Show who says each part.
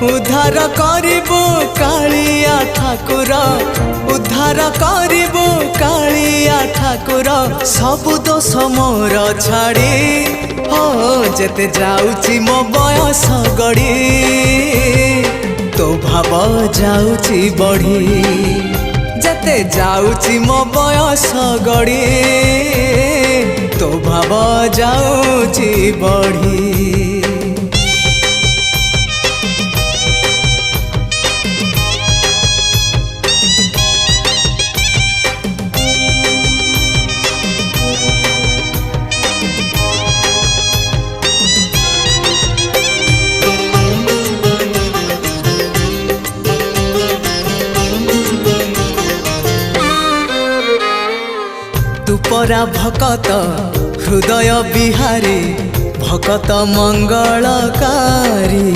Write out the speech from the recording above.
Speaker 1: उद्धार करिबु कालिया ठाकुर उद्धार करिबु कालिया ठाकुर सबु दोष मोर छाड़ी हो जेते जाउची मो बयस गड़ी तो भाव जाउची बढ़ी जेते जाउची मो बयस गड़ी तो भाव जाउची बढ़ी। तुपरा भकत हृदय बिहारी भकत मंगलकारी